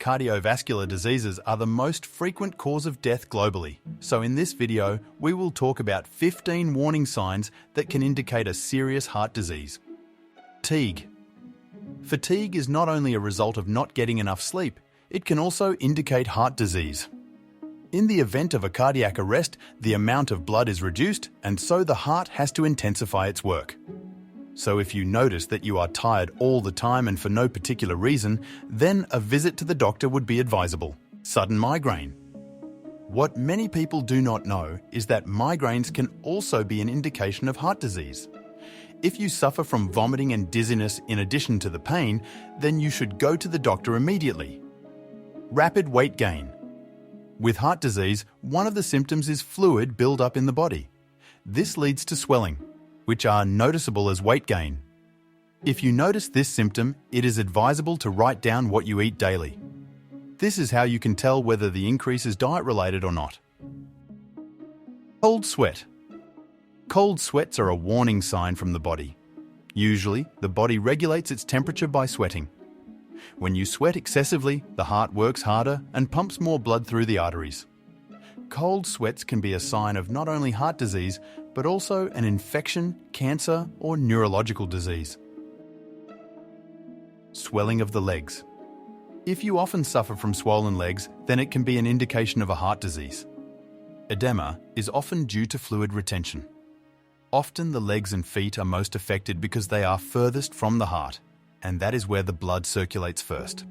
cardiovascular diseases are the most frequent cause of death globally. So in this video, we will talk about 15 warning signs that can indicate a serious heart disease. Fatigue. Fatigue is not only a result of not getting enough sleep, it can also indicate heart disease. In the event of a cardiac arrest, the amount of blood is reduced, and so the heart has to intensify its work. So if you notice that you are tired all the time and for no particular reason, then a visit to the doctor would be advisable. Sudden migraine. What many people do not know is that migraines can also be an indication of heart disease. If you suffer from vomiting and dizziness in addition to the pain, then you should go to the doctor immediately. Rapid weight gain. With heart disease, one of the symptoms is fluid build-up in the body. This leads to swelling, which are noticeable as weight gain. If you notice this symptom, it is advisable to write down what you eat daily. This is how you can tell whether the increase is diet-related or not. Cold sweat. Cold sweats are a warning sign from the body. Usually, the body regulates its temperature by sweating. When you sweat excessively, the heart works harder and pumps more blood through the arteries. Cold sweats can be a sign of not only heart disease, but also an infection, cancer, or neurological disease. Swelling of the legs. If you often suffer from swollen legs, then it can be an indication of a heart disease. Edema is often due to fluid retention. Often the legs and feet are most affected because they are furthest from the heart, and that is where the blood circulates first.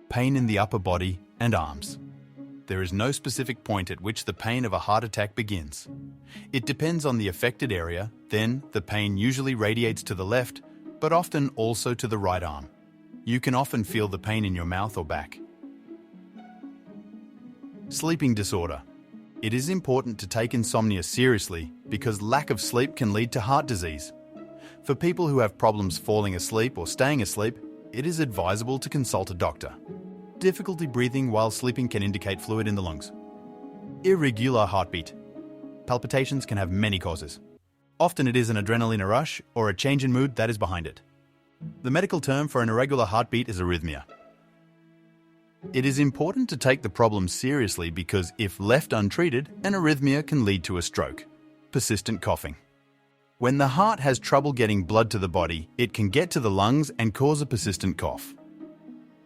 Pain in the upper body and arms. There is no specific point at which the pain of a heart attack begins. It depends on the affected area, then the pain usually radiates to the left, but often also to the right arm. You can often feel the pain in your mouth or back. Sleeping disorder. It is important to take insomnia seriously because lack of sleep can lead to heart disease. For people who have problems falling asleep or staying asleep, it is advisable to consult a doctor. Difficulty breathing while sleeping can indicate fluid in the lungs. Irregular heartbeat. Palpitations can have many causes. Often it is an adrenaline rush or a change in mood that is behind it. The medical term for an irregular heartbeat is arrhythmia. It is important to take the problem seriously because if left untreated, an arrhythmia can lead to a stroke. Persistent coughing. When the heart has trouble getting blood to the body, it can get to the lungs and cause a persistent cough.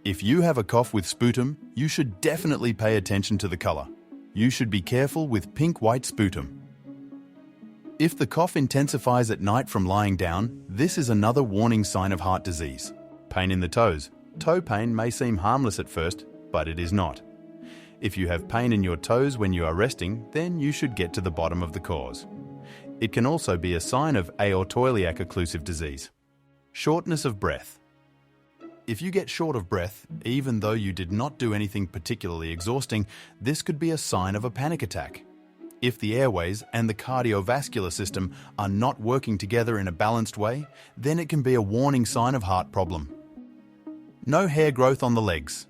If you have a cough with sputum, you should definitely pay attention to the color. You should be careful with pink-white sputum. If the cough intensifies at night from lying down, this is another warning sign of heart disease. Pain in the toes. Toe pain may seem harmless at first, but it is not. If you have pain in your toes when you are resting, then you should get to the bottom of the cause. It can also be a sign of aortoiliac occlusive disease. Shortness of breath. If you get short of breath, even though you did not do anything particularly exhausting, this could be a sign of a panic attack. If the airways and the cardiovascular system are not working together in a balanced way, then it can be a warning sign of heart problem. No hair growth on the legs.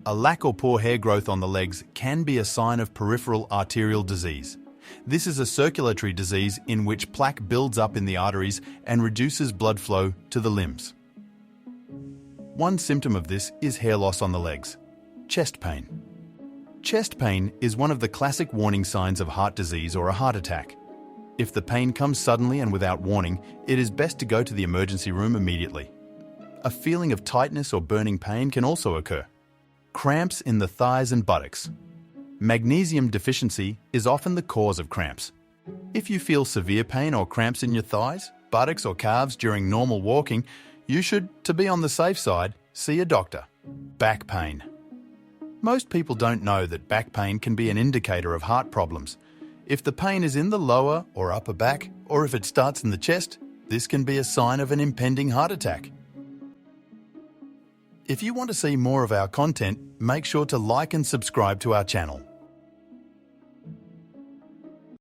A lack or poor hair growth on the legs can be a sign of peripheral arterial disease. This is a circulatory disease in which plaque builds up in the arteries and reduces blood flow to the limbs. One symptom of this is hair loss on the legs. Chest pain. Chest pain is one of the classic warning signs of heart disease or a heart attack. If the pain comes suddenly and without warning, it is best to go to the emergency room immediately. A feeling of tightness or burning pain can also occur. Cramps in the thighs and buttocks. Magnesium deficiency is often the cause of cramps. If you feel severe pain or cramps in your thighs, buttocks or calves during normal walking, you should, to be on the safe side, see a doctor. Back pain. Most people don't know that back pain can be an indicator of heart problems. If the pain is in the lower or upper back, or if it starts in the chest, this can be a sign of an impending heart attack. If you want to see more of our content, make sure to like and subscribe to our channel.